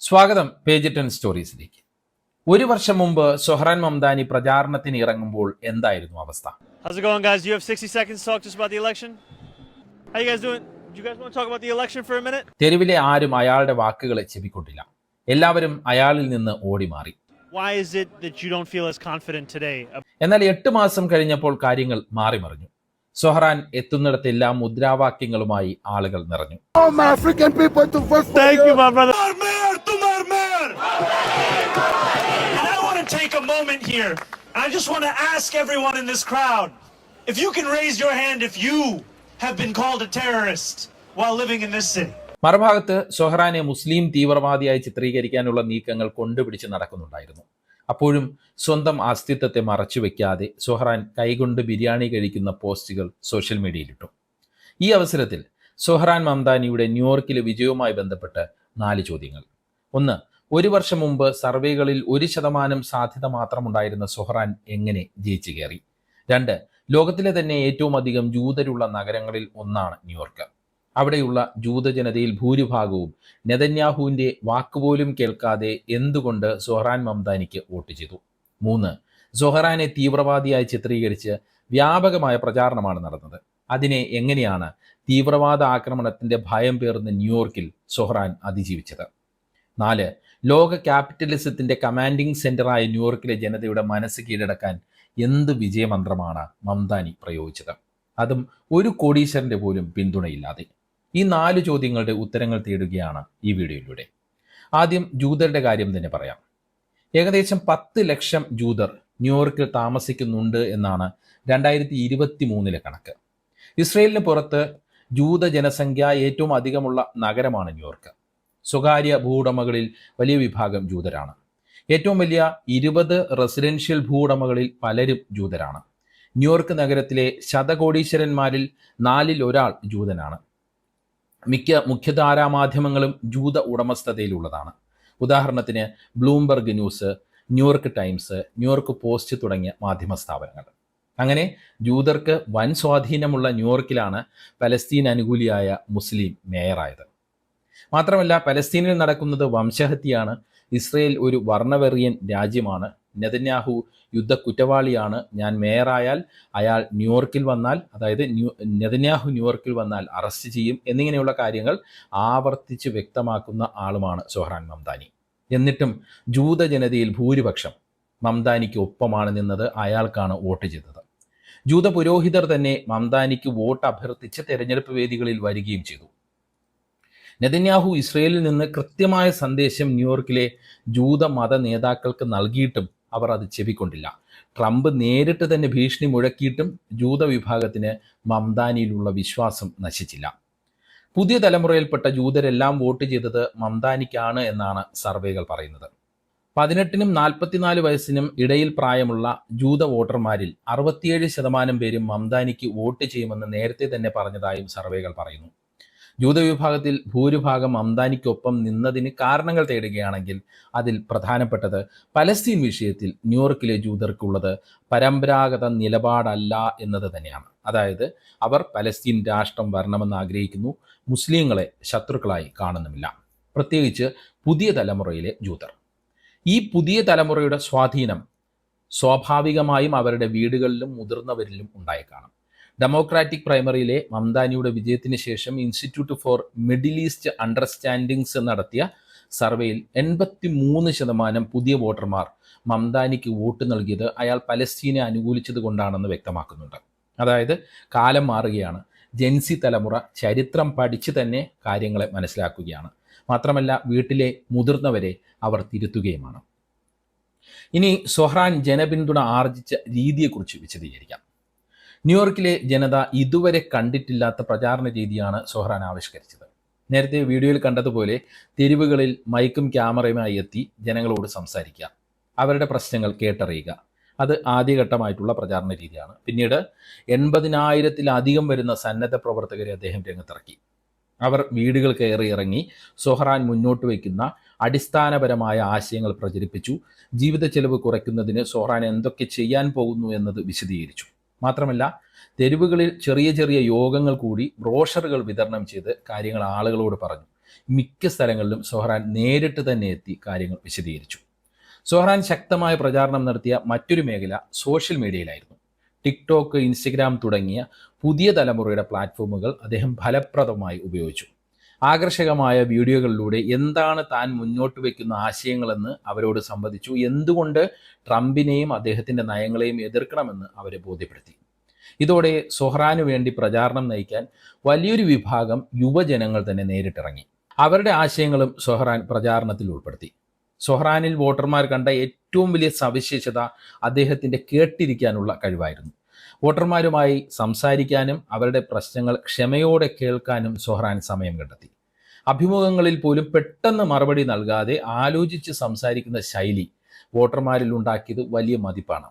സ്വാഗതം പേജ് 10 സ്റ്റോറീസിലേക്ക്. ഒരു വർഷം മുമ്പ് സൊഹ്റാൻ മംദാനി പ്രചാരണത്തിന് ഇറങ്ങുമ്പോൾ എന്തായിരുന്നു അവസ്ഥ? How's it going, guys? You have 60 seconds to talk just about the election. How you guys doing? Do you guys want to talk about the election for a minute? തെരുവിലെ ആരും അയാളുടെ വാക്കുകളെ ചെവിക്കൊണ്ടില്ല. എല്ലാവരും അയാളിൽ നിന്ന് ഓടി മാറി. Why is it that you don't feel as confident today? എന്നാൽ 8 മാസം കഴിഞ്ഞപ്പോൾ കാര്യങ്ങൾ മാറിമറിഞ്ഞു. സൊഹ്റാൻ എത്തുന്നിടത്തെല്ലാം മുദ്രാവാക്യങ്ങളുമായി ആളുകൾ നിറഞ്ഞു. Thank you, my brother. And I want to take a moment here. I just want to ask everyone in this crowd, if you can raise your hand if you have been called a terrorist while living in this city. മറുഭാഗത്ത് സൊഹ്റാനെ മുസ്ലിം തീവ്രവാദിയായി ചിത്രീകരിക്കാനുള്ള നീക്കങ്ങൾ കൊണ്ടുപിടിച്ച് നടക്കുന്നുണ്ടായിരുന്നു. അപ്പോഴും സ്വന്തം അസ്തിത്വത്തെ മറച്ചുവെക്കാതെ Zohran കൈകൊണ്ട് ബിരിയാണി കഴിക്കുന്ന പോസ്റ്റുകൾ social മീഡിയയിലിട്ടു. ഈ അവസരത്തിൽ സൊഹ്റാൻ മംദാനിയുടെ ന്യൂയോർക്കിലെ വിജയവുമായി ബന്ധപ്പെട്ട് 4 ചോദ്യങ്ങൾ. 1. ഒരു വർഷം മുമ്പ് സർവേകളിൽ 1% സാധ്യത മാത്രമുണ്ടായിരുന്ന സൊഹ്റാൻ എങ്ങനെ ജയിച്ചു കയറി? 2. ലോകത്തിലെ തന്നെ ഏറ്റവും അധികം ജൂതരുള്ള നഗരങ്ങളിൽ ഒന്നാണ് ന്യൂയോർക്ക്. അവിടെയുള്ള ജൂതജനതയിൽ ഭൂരിഭാഗവും നെതന്യാഹുവിൻ്റെ വാക്കുപോലും കേൾക്കാതെ എന്തുകൊണ്ട് സൊഹ്റാൻ മംദാനിക്ക് വോട്ട് ചെയ്തു? 3. സൊഹ്റാനെ തീവ്രവാദിയായി ചിത്രീകരിച്ച് വ്യാപകമായ പ്രചാരണമാണ് നടന്നത്. അതിനെ എങ്ങനെയാണ് തീവ്രവാദ ആക്രമണത്തിൻ്റെ ഭയം പേർന്ന ന്യൂയോർക്കിൽ സൊഹ്റാൻ അതിജീവിച്ചത്? 4. ലോക ക്യാപിറ്റലിസത്തിൻ്റെ കമാൻഡിംഗ് സെന്ററായ ന്യൂയോർക്കിലെ ജനതയുടെ മനസ്സ് കീഴടക്കാൻ എന്ത് വിജയമന്ത്രമാണ് മംദാനി പ്രയോഗിച്ചത്? അതും ഒരു കോടീശ്വരൻ്റെ പോലും പിന്തുണയില്ലാതെ. ഈ 4 ചോദ്യങ്ങളുടെ ഉത്തരങ്ങൾ തേടുകയാണ് ഈ വീഡിയോയിലൂടെ. ആദ്യം ജൂതരുടെ കാര്യം തന്നെ പറയാം. ഏകദേശം 10 ലക്ഷം ജൂതർ ന്യൂയോർക്കിൽ താമസിക്കുന്നുണ്ട് എന്നാണ് 2023 കണക്ക്. ഇസ്രയേലിന് പുറത്ത് ജൂത ജനസംഖ്യ ഏറ്റവും അധികമുള്ള നഗരമാണ് ന്യൂയോർക്ക്. സ്വകാര്യ ഭൂവുടമകളിൽ വലിയ വിഭാഗം ജൂതരാണ്. ഏറ്റവും വലിയ 20 റെസിഡൻഷ്യൽ ഭൂവുടമകളിൽ പലരും ജൂതരാണ്. ന്യൂയോർക്ക് നഗരത്തിലെ ശതകോടീശ്വരന്മാരിൽ 4-ൽ ഒരാൾ ജൂതനാണ്. മിക്ക മുഖ്യധാരാ മാധ്യമങ്ങളും ജൂത ഉടമസ്ഥതയിലുള്ളതാണ്. ഉദാഹരണത്തിന് Bloomberg news, New York times, New York post തുടങ്ങിയ മാധ്യമ സ്ഥാപനങ്ങൾ. അങ്ങനെ ജൂതർക്ക് വൻ സ്വാധീനമുള്ള ന്യൂയോർക്കിലാണ് പലസ്തീൻ അനുകൂലിയായ മുസ്ലിം മേയറായത്. മാത്രമല്ല, പലസ്തീനിൽ നടക്കുന്നത് വംശഹത്യയാണ്. ഇസ്രയേൽ ഒരു വർണ്ണവെറിയൻ രാജ്യമാണ്. നെതന്യാഹു യുദ്ധ കുറ്റവാളിയാണ്. ഞാൻ മേയറായാൽ അയാൾ ന്യൂയോർക്കിൽ വന്നാൽ, അതായത് നെതന്യാഹു ന്യൂയോർക്കിൽ വന്നാൽ അറസ്റ്റ് ചെയ്യും എന്നിങ്ങനെയുള്ള കാര്യങ്ങൾ ആവർത്തിച്ച് വ്യക്തമാക്കുന്ന ആളുമാണ് സൊഹ്റാൻ മംദാനി. എന്നിട്ടും ജൂതജനതയിൽ ഭൂരിപക്ഷം മംദാനിക്ക് ഒപ്പമാണ് നിന്നത്. അയാൾക്കാണ് വോട്ട് ചെയ്തത്. ജൂത പുരോഹിതർ തന്നെ മംദാനിക്ക് വോട്ട് അഭ്യർത്ഥിച്ച് തെരഞ്ഞെടുപ്പ് വേദികളിൽ വരികയും ചെയ്തു. നെതന്യാഹു ഇസ്രയേലിൽ നിന്ന് കൃത്യമായ സന്ദേശം ന്യൂയോർക്കിലെ ജൂത മത നേതാക്കൾക്ക് നൽകിയിട്ടും അവർ അത് ചെവിക്കൊണ്ടില്ല. ട്രംപ് നേരിട്ട് തന്നെ ഭീഷണി മുഴക്കിയിട്ടും ജൂത വിഭാഗത്തിന് മംദാനിയിലുള്ള വിശ്വാസം നശിച്ചില്ല. പുതിയ തലമുറയിൽപ്പെട്ട ജൂതരെല്ലാം വോട്ട് ചെയ്തത് മംദാനിക്കാണ് എന്നാണ് സർവേകൾ പറയുന്നത്. 18-നും 44 വയസ്സിനും ഇടയിൽ പ്രായമുള്ള ജൂത വോട്ടർമാരിൽ 67% പേരും മംദാനിക്ക് വോട്ട് ചെയ്യുമെന്ന് നേരത്തെ തന്നെ പറഞ്ഞതായും സർവേകൾ പറയുന്നു. ജൂതവിഭാഗത്തിൽ ഭൂരിഭാഗം മംദാനിക്കൊപ്പം നിന്നതിന് കാരണങ്ങൾ തേടുകയാണെങ്കിൽ അതിൽ പ്രധാനപ്പെട്ടത് പലസ്തീൻ വിഷയത്തിൽ ന്യൂയോർക്കിലെ ജൂതർക്കുള്ളത് പരമ്പരാഗത നിലപാടല്ല എന്നത് തന്നെയാണ്. അതായത് അവർ പലസ്തീൻ രാഷ്ട്രം വരണമെന്ന് ആഗ്രഹിക്കുന്നു, മുസ്ലിങ്ങളെ ശത്രുക്കളായി കാണുന്നുമില്ല, പ്രത്യേകിച്ച് പുതിയ തലമുറയിലെ ജൂതർ. ഈ പുതിയ തലമുറയുടെ സ്വാധീനം സ്വാഭാവികമായും അവരുടെ വീടുകളിലും മുതിർന്നവരിലും ഉണ്ടായിക്കാണും. ഡെമോക്രാറ്റിക് പ്രൈമറിയിലെ മംദാനിയുടെ വിജയത്തിന് ശേഷം institute four middle east understandings നടത്തിയ സർവേയിൽ 83% പുതിയ വോട്ടർമാർ മംദാനിക്ക് വോട്ട് നൽകിയത് അയാൾ പലസ്തീനെ അനുകൂലിച്ചത് കൊണ്ടാണെന്ന് വ്യക്തമാക്കുന്നുണ്ട്. അതായത് കാലം മാറുകയാണ്. ജെൻസി തലമുറ ചരിത്രം പഠിച്ച് തന്നെ കാര്യങ്ങളെ മനസ്സിലാക്കുകയാണ്. മാത്രമല്ല, വീട്ടിലെ മുതിർന്നവരെ അവർ തിരുത്തുകയുമാണ്. ഇനി സൊഹ്റാൻ ജനപിന്തുണ ആർജിച്ച രീതിയെക്കുറിച്ച് വിശദീകരിക്കാം. ന്യൂയോർക്കിലെ ജനത ഇതുവരെ കണ്ടിട്ടില്ലാത്ത പ്രചാരണ രീതിയാണ് സൊഹ്റാൻ ആവിഷ്കരിച്ചത്. നേരത്തെ വീഡിയോയിൽ കണ്ടതുപോലെ തെരുവുകളിൽ മൈക്കും ക്യാമറയുമായി എത്തി ജനങ്ങളോട് സംസാരിക്കുക, അവരുടെ പ്രശ്നങ്ങൾ കേട്ടറിയുക. അത് ആദ്യഘട്ടമായിട്ടുള്ള പ്രചാരണ രീതിയാണ്. പിന്നീട് 80,000-ലധികം വരുന്ന സന്നദ്ധ പ്രവർത്തകരെ അദ്ദേഹം രംഗത്തിറക്കി. അവർ വീടുകൾ കയറി ഇറങ്ങി സൊഹ്റാൻ മുന്നോട്ട് വയ്ക്കുന്ന അടിസ്ഥാനപരമായ ആശയങ്ങൾ പ്രചരിപ്പിച്ചു. ജീവിത ചെലവ് കുറയ്ക്കുന്നതിന് സൊഹ്റാൻ എന്തൊക്കെ ചെയ്യാൻ പോകുന്നു എന്നത് വിശദീകരിച്ചു. മാത്രമല്ല, തെരുവുകളിൽ ചെറിയ ചെറിയ യോഗങ്ങൾ കൂടി ബ്രോഷറുകൾ വിതരണം ചെയ്ത് കാര്യങ്ങൾ ആളുകളോട് പറഞ്ഞു. മിക്ക സ്ഥലങ്ങളിലും സൊഹ്റാൻ നേരിട്ട് തന്നെ എത്തി കാര്യങ്ങൾ വിശദീകരിച്ചു. സൊഹ്റാൻ ശക്തമായ പ്രചാരണം നടത്തിയ മറ്റൊരു മേഖല സോഷ്യൽ മീഡിയയിലായിരുന്നു. ടിക്ടോക്ക്, ഇൻസ്റ്റഗ്രാം തുടങ്ങിയ പുതിയ തലമുറയുടെ പ്ലാറ്റ്ഫോമുകൾ അദ്ദേഹം ഫലപ്രദമായി ഉപയോഗിച്ചു. ആകർഷകമായ വീഡിയോകളിലൂടെ എന്താണ് താൻ മുന്നോട്ട് വയ്ക്കുന്ന ആശയങ്ങളെന്ന് അവരോട് സംവദിച്ചു. എന്തുകൊണ്ട് ട്രംപിനെയും അദ്ദേഹത്തിൻ്റെ നയങ്ങളെയും എതിർക്കണമെന്ന് അവരെ ബോധ്യപ്പെടുത്തി. ഇതോടെ സൊഹ്റാനു വേണ്ടി പ്രചാരണം നയിക്കാൻ വലിയൊരു വിഭാഗം യുവജനങ്ങൾ തന്നെ നേരിട്ടിറങ്ങി. അവരുടെ ആശയങ്ങളും സൊഹ്റാൻ പ്രചാരണത്തിൽ ഉൾപ്പെടുത്തി. സൊഹ്റാനിൽ വോട്ടർമാർ കണ്ട ഏറ്റവും വലിയ സവിശേഷത അദ്ദേഹത്തിൻ്റെ കേട്ടിരിക്കാനുള്ള കഴിവായിരുന്നു. വോട്ടർമാരുമായി സംസാരിക്കാനും അവരുടെ പ്രശ്നങ്ങൾ ക്ഷമയോടെ കേൾക്കാനും സൊഹ്റാൻ സമയം കണ്ടെത്തി. അഭിമുഖങ്ങളിൽ പോലും പെട്ടെന്ന് മറുപടി നൽകാതെ ആലോചിച്ച് സംസാരിക്കുന്ന ശൈലി വോട്ടർമാരിൽ ഉണ്ടാക്കിയത് വലിയ മതിപ്പാണ്.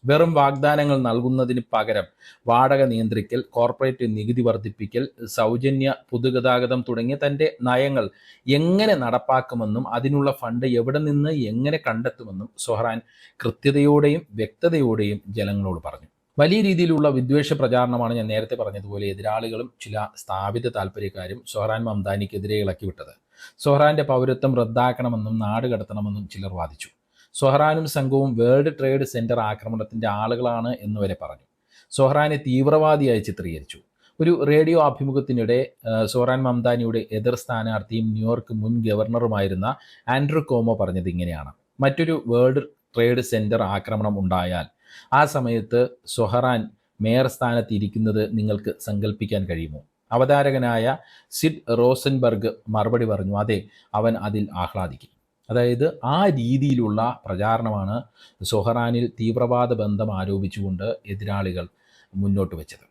വെറും വാഗ്ദാനങ്ങൾ നൽകുന്നതിന് പകരം വാടക നിയന്ത്രിക്കൽ, കോർപ്പറേറ്റ് നികുതി വർദ്ധിപ്പിക്കൽ, സൗജന്യ പൊതുഗതാഗതം തുടങ്ങിയ തൻ്റെ നയങ്ങൾ എങ്ങനെ നടപ്പാക്കുമെന്നും അതിനുള്ള ഫണ്ട് എവിടെ നിന്ന് എങ്ങനെ കണ്ടെത്തുമെന്നും സൊഹ്റാൻ കൃത്യതയോടെയും വ്യക്തതയോടെയും ജനങ്ങളോട് പറഞ്ഞു. വലിയ രീതിയിലുള്ള വിദ്വേഷ പ്രചാരണമാണ് ഞാൻ നേരത്തെ പറഞ്ഞതുപോലെ എതിരാളികളും ചില സ്ഥാപിത താല്പര്യക്കാരും സൊഹ്റാൻ മംദാനിക്കെതിരെ ഇളക്കിവിട്ടത്. സൊഹ്റാന്റെ പൗരത്വം റദ്ദാക്കണമെന്നും നാട് കടത്തണമെന്നും ചിലർ വാദിച്ചു. സൊഹ്റാനും സംഘവും വേൾഡ് ട്രേഡ് സെന്റർ ആക്രമണത്തിന്റെ ആളുകളാണ് എന്നുവരെ പറഞ്ഞു. സൊഹ്റാനെ തീവ്രവാദിയായി ചിത്രീകരിച്ചു. ഒരു റേഡിയോ അഭിമുഖത്തിനിടെ സൊഹ്റാൻ മംദാനിയുടെ എതിർ സ്ഥാനാർത്ഥിയും ന്യൂയോർക്ക് മുൻ ഗവർണറുമായിരുന്ന ആൻഡ്രൂ കോമോ പറഞ്ഞത് ഇങ്ങനെയാണ്: മറ്റൊരു വേൾഡ് ട്രേഡ് സെന്റർ ആക്രമണം ഉണ്ടായാൽ ആ സമയത്ത് സൊഹ്റാൻ മേയർ സ്ഥാനത്ത് ഇരിക്കുന്നത് നിങ്ങൾക്ക് സങ്കല്പിക്കാൻ കഴിയുമോ? അവതാരകനായ സിഡ് റോസൻബർഗ് മറുപടി പറഞ്ഞു, അതെ, അവൻ അതിൽ ആഹ്ലാദിക്കും. അതായത് ആ രീതിയിലുള്ള പ്രചാരണമാണ് സൊഹ്റാനിൽ തീവ്രവാദ ബന്ധം ആരോപിച്ചുകൊണ്ട് എതിരാളികൾ മുന്നോട്ട് വെച്ചത്.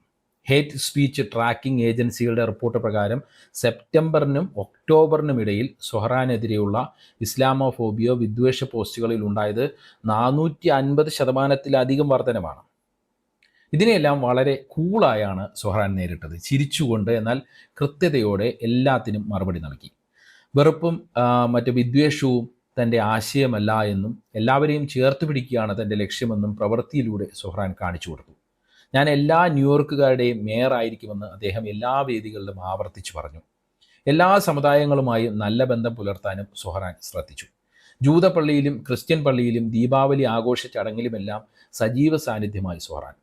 ഹേറ്റ് സ്പീച്ച് ട്രാക്കിംഗ് ഏജൻസികളുടെ റിപ്പോർട്ട് പ്രകാരം സെപ്റ്റംബറിനും ഒക്ടോബറിനും ഇടയിൽ സൊഹ്റാനെതിരെയുള്ള ഇസ്ലാമോഫോബിയോ വിദ്വേഷ പോസ്റ്റുകളിൽ ഉണ്ടായത് 450% വർധനമാണ്. ഇതിനെല്ലാം വളരെ കൂളായാണ് സൊഹ്റാൻ നേരിട്ടത്. ചിരിച്ചുകൊണ്ട്, എന്നാൽ കൃത്യതയോടെ എല്ലാത്തിനും മറുപടി നൽകി. വെറുപ്പും മറ്റ് വിദ്വേഷവും തൻ്റെ ആശയമല്ല എന്നും എല്ലാവരെയും ചേർത്ത് പിടിക്കുകയാണ് തൻ്റെ ലക്ഷ്യമെന്നും പ്രവൃത്തിയിലൂടെ സൊഹ്റാൻ കാണിച്ചു കൊടുത്തു. ഞാൻ എല്ലാ ന്യൂയോർക്കുകാരുടെയും മേയർ ആയിരിക്കുമെന്ന് അദ്ദേഹം എല്ലാ വേദികളിലും ആവർത്തിച്ചു പറഞ്ഞു. എല്ലാ സമുദായങ്ങളുമായും നല്ല ബന്ധം പുലർത്താനും സൊഹ്റാൻ ശ്രദ്ധിച്ചു. ജൂത പള്ളിയിലും ക്രിസ്ത്യൻ പള്ളിയിലും ദീപാവലി ആഘോഷ ചടങ്ങിലുമെല്ലാം സജീവ സാന്നിധ്യമായി സൊഹ്റാൻ.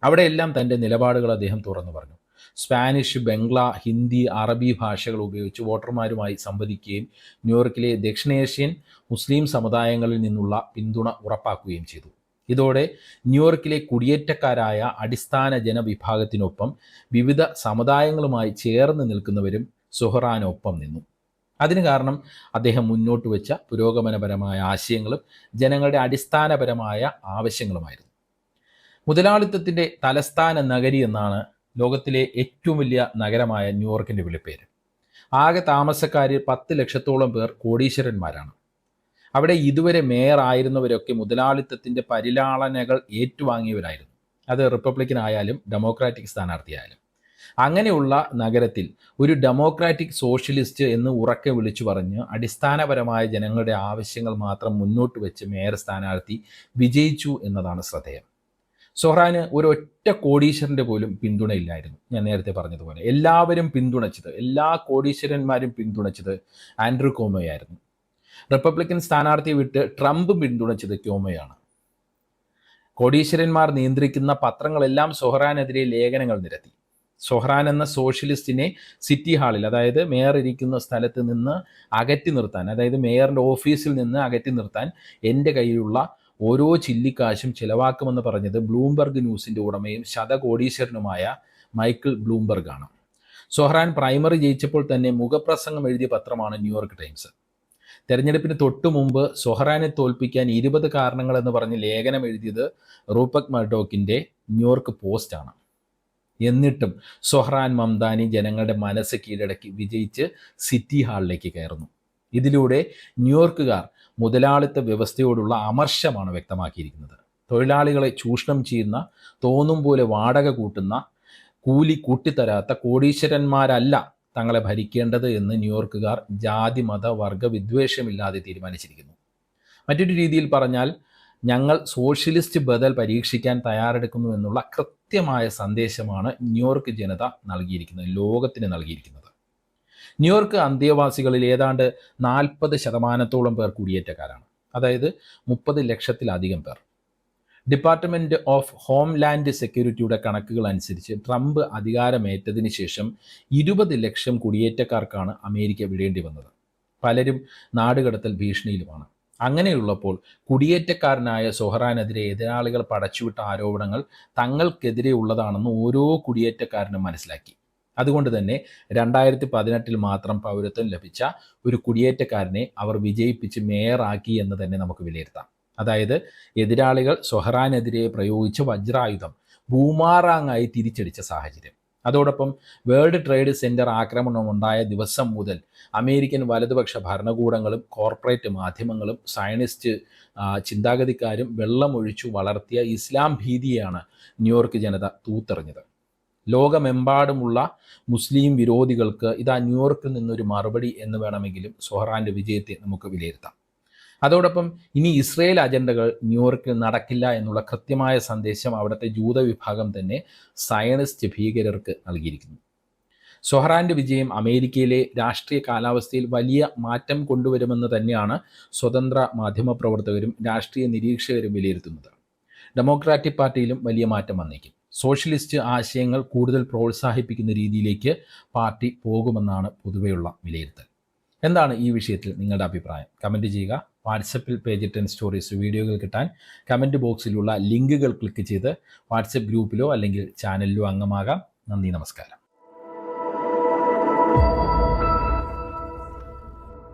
അവിടെയെല്ലാം തൻ്റെ നിലപാടുകൾ അദ്ദേഹം തുറന്നു പറഞ്ഞു. സ്പാനിഷ്, ബംഗ്ല, ഹിന്ദി, അറബി ഭാഷകൾ ഉപയോഗിച്ച് വോട്ടർമാരുമായി സംവദിക്കുകയും ന്യൂയോർക്കിലെ ദക്ഷിണേഷ്യൻ മുസ്ലിം സമുദായങ്ങളിൽ നിന്നുള്ള പിന്തുണ ഉറപ്പാക്കുകയും ചെയ്തു. ഇതോടെ ന്യൂയോർക്കിലെ കുടിയേറ്റക്കാരായ അടിസ്ഥാന ജനവിഭാഗത്തിനൊപ്പം വിവിധ സമുദായങ്ങളുമായി ചേർന്ന് നിൽക്കുന്നവരും സൊഹ്റാനൊപ്പം നിന്നു. അതിന് കാരണം അദ്ദേഹം മുന്നോട്ട് വെച്ച പുരോഗമനപരമായ ആശയങ്ങളും ജനങ്ങളുടെ അടിസ്ഥാനപരമായ ആവശ്യങ്ങളുമായിരുന്നു. മുതലാളിത്തത്തിൻ്റെ തലസ്ഥാന നഗരി എന്നാണ് ലോകത്തിലെ ഏറ്റവും വലിയ നഗരമായ ന്യൂയോർക്കിൻ്റെ വിളിപ്പേര്. ആകെ താമസക്കാരിൽ 10 ലക്ഷത്തോളം പേർ കോടീശ്വരന്മാരാണ്. അവിടെ ഇതുവരെ മേയർ ആയിരുന്നവരൊക്കെ മുതലാളിത്തത്തിൻ്റെ പരിലാളനകൾ ഏറ്റുവാങ്ങിയവരായിരുന്നു. അത് റിപ്പബ്ലിക്കൻ ആയാലും ഡെമോക്രാറ്റിക് സ്ഥാനാർത്ഥിയായാലും. അങ്ങനെയുള്ള നഗരത്തിൽ ഒരു ഡെമോക്രാറ്റിക് സോഷ്യലിസ്റ്റ് എന്ന് ഉറക്കെ വിളിച്ചു പറഞ്ഞ് അടിസ്ഥാനപരമായ ജനങ്ങളുടെ ആവശ്യങ്ങൾ മാത്രം മുന്നോട്ട് വെച്ച് മേയർ സ്ഥാനാർത്ഥി വിജയിച്ചു എന്നതാണ് ശ്രദ്ധേയം. സൊഹ്റാന് ഒരൊറ്റ കോടീശ്വരൻ്റെ പോലും പിന്തുണയില്ലായിരുന്നു. ഞാൻ നേരത്തെ പറഞ്ഞതുപോലെ എല്ലാവരും പിന്തുണച്ചത്, എല്ലാ കോടീശ്വരന്മാരും പിന്തുണച്ചത് ആൻഡ്രൂ കോമോയായിരുന്നു. റിപ്പബ്ലിക്കൻ സ്ഥാനാർത്ഥിയെ വിട്ട് ട്രംപ് പിന്തുണച്ചത് ക്യോമോയാണ്. കോടീശ്വരന്മാർ നിയന്ത്രിക്കുന്ന പത്രങ്ങളെല്ലാം സൊഹ്റാനെതിരെ ലേഖനങ്ങൾ നിരത്തി. സൊഹ്റാൻ എന്ന സോഷ്യലിസ്റ്റിനെ സിറ്റി ഹാളിൽ, അതായത് മേയർ ഇരിക്കുന്ന സ്ഥലത്ത് നിന്ന് അകറ്റി നിർത്താൻ, അതായത് മേയറിൻ്റെ ഓഫീസിൽ നിന്ന് അകറ്റി നിർത്താൻ എൻ്റെ കയ്യിലുള്ള ഓരോ ചില്ലിക്കാശും ചിലവാക്കുമെന്ന് പറഞ്ഞത് ബ്ലൂംബർഗ് ന്യൂസിൻ്റെ ഉടമയും ശതകോടീശ്വരനുമായ മൈക്കിൾ ബ്ലൂംബർഗ് ആണ്. സൊഹ്റാൻ പ്രൈമറി ജയിച്ചപ്പോൾ തന്നെ മുഖപ്രസംഗം എഴുതിയ പത്രമാണ് ന്യൂയോർക്ക് ടൈംസ്. തെരഞ്ഞെടുപ്പിന് തൊട്ടു മുമ്പ് സൊഹ്റാനെ തോൽപ്പിക്കാൻ 20 കാരണങ്ങളെന്ന് പറഞ്ഞ് ലേഖനം എഴുതിയത് റൂപ്പർട്ട് മർഡോക്കിൻ്റെ ന്യൂയോർക്ക് പോസ്റ്റാണ്. എന്നിട്ടും സൊഹ്റാൻ മംദാനി ജനങ്ങളുടെ മനസ്സ് കീഴടക്കി വിജയിച്ച് സിറ്റി ഹാളിലേക്ക് കയറുന്നു. ഇതിലൂടെ ന്യൂയോർക്കുകാർ മുതലാളിത്ത വ്യവസ്ഥയോടുള്ള അമർഷമാണ് വ്യക്തമാക്കിയിരിക്കുന്നത്. തൊഴിലാളികളെ ചൂഷണം ചെയ്യുന്ന, തോന്നും പോലെ വാടക കൂട്ടുന്ന, കൂലി കൂട്ടിത്തരാത്ത കോടീശ്വരന്മാരല്ല തങ്ങളെ ഭരിക്കേണ്ടത് എന്ന് ന്യൂയോർക്കുകാർ ജാതി, മത, വർഗ വിദ്വേഷമില്ലാതെ തീരുമാനിച്ചിരിക്കുന്നു. മറ്റൊരു രീതിയിൽ പറഞ്ഞാൽ, ഞങ്ങൾ സോഷ്യലിസ്റ്റ് ബദൽ പരീക്ഷിക്കാൻ തയ്യാറെടുക്കുന്നു എന്നുള്ള കൃത്യമായ സന്ദേശമാണ് ന്യൂയോർക്ക് ജനത നൽകിയിരിക്കുന്നത്, ലോകത്തിന് നൽകിയിരിക്കുന്നത്. ന്യൂയോർക്ക് അന്തേവാസികളിൽ ഏതാണ്ട് 40% പേർ കുടിയേറ്റക്കാരാണ്, അതായത് 30 ലക്ഷത്തിലധികം പേർ. ഡിപ്പാർട്ട്മെൻറ്റ് ഓഫ് ഹോംലാൻഡ് സെക്യൂരിറ്റിയുടെ കണക്കുകൾ അനുസരിച്ച് ട്രംപ് അധികാരമേറ്റതിന് ശേഷം 20 ലക്ഷം കുടിയേറ്റക്കാർക്കാണ് അമേരിക്ക വിടേണ്ടി വന്നത്. പലരും നാടുകടത്തൽ ഭീഷണിയിലുമാണ്. അങ്ങനെയുള്ളപ്പോൾ കുടിയേറ്റക്കാരനായ സൊഹ്റാനെതിരെ എതിരാളികൾ പടച്ചുവിട്ട ആരോപണങ്ങൾ തങ്ങൾക്കെതിരെ ഉള്ളതാണെന്ന് ഓരോ കുടിയേറ്റക്കാരനും മനസ്സിലാക്കി. അതുകൊണ്ട് തന്നെ 2018 മാത്രം പൗരത്വം ലഭിച്ച ഒരു കുടിയേറ്റക്കാരനെ അവർ വിജയിപ്പിച്ച് മേയറാക്കി എന്ന് തന്നെ നമുക്ക് വിലയിരുത്താം. അതായത് എതിരാളികൾ സൊഹ്റാനെതിരെ പ്രയോഗിച്ച വജ്രായുധം ബൂമാറാങ്ങായി തിരിച്ചടിച്ച സാഹചര്യം. അതോടൊപ്പം വേൾഡ് ട്രേഡ് സെൻറ്റർ ആക്രമണം ഉണ്ടായ ദിവസം മുതൽ അമേരിക്കൻ വലതുപക്ഷ ഭരണകൂടങ്ങളും കോർപ്പറേറ്റ് മാധ്യമങ്ങളും സയനിസ്റ്റ് ചിന്താഗതിക്കാരും വെള്ളമൊഴിച്ചു വളർത്തിയ ഇസ്ലാം ഭീതിയാണ് ന്യൂയോർക്ക് ജനത തൂത്തെറിഞ്ഞത്. ലോകമെമ്പാടുമുള്ള മുസ്ലിം വിരോധികൾക്ക് ഇതാ ന്യൂയോർക്കിൽ നിന്നൊരു മറുപടി എന്ന് വേണമെങ്കിലും സൊഹ്റാൻ്റെ വിജയത്തെ നമുക്ക് വിലയിരുത്താം. അതോടൊപ്പം ഇനി ഇസ്രയേൽ അജണ്ടകൾ ന്യൂയോർക്കിൽ നടക്കില്ല എന്നുള്ള കൃത്യമായ സന്ദേശം അവിടുത്തെ ജൂത വിഭാഗം തന്നെ സയനിസ്റ്റ് ഭീകരർക്ക് നൽകിയിരിക്കുന്നു. സൊഹ്റാൻ്റെ വിജയം അമേരിക്കയിലെ രാഷ്ട്രീയ കാലാവസ്ഥയിൽ വലിയ മാറ്റം കൊണ്ടുവരുമെന്ന് തന്നെയാണ് സ്വതന്ത്ര മാധ്യമപ്രവർത്തകരും രാഷ്ട്രീയ നിരീക്ഷകരും വിലയിരുത്തുന്നത്. ഡെമോക്രാറ്റിക് പാർട്ടിയിലും വലിയ മാറ്റം വന്നേക്കും. സോഷ്യലിസ്റ്റ് ആശയങ്ങൾ കൂടുതൽ പ്രോത്സാഹിപ്പിക്കുന്ന രീതിയിലേക്ക് പാർട്ടി പോകുമെന്നാണ് പൊതുവെയുള്ള വിലയിരുത്തൽ. എന്താണ് ഈ വിഷയത്തിൽ നിങ്ങളുടെ അഭിപ്രായം? കമൻറ്റ് ചെയ്യുക. വാട്സപ്പിൽ പേജ് 10 സ്റ്റോറീസ് വീഡിയോകൾ കിട്ടാൻ കമൻറ്റ് ബോക്സിലുള്ള ലിങ്കുകൾ ക്ലിക്ക് ചെയ്ത് വാട്സപ്പ് ഗ്രൂപ്പിലോ അല്ലെങ്കിൽ ചാനലിലോ അംഗമാകാം. നന്ദി, നമസ്കാരം.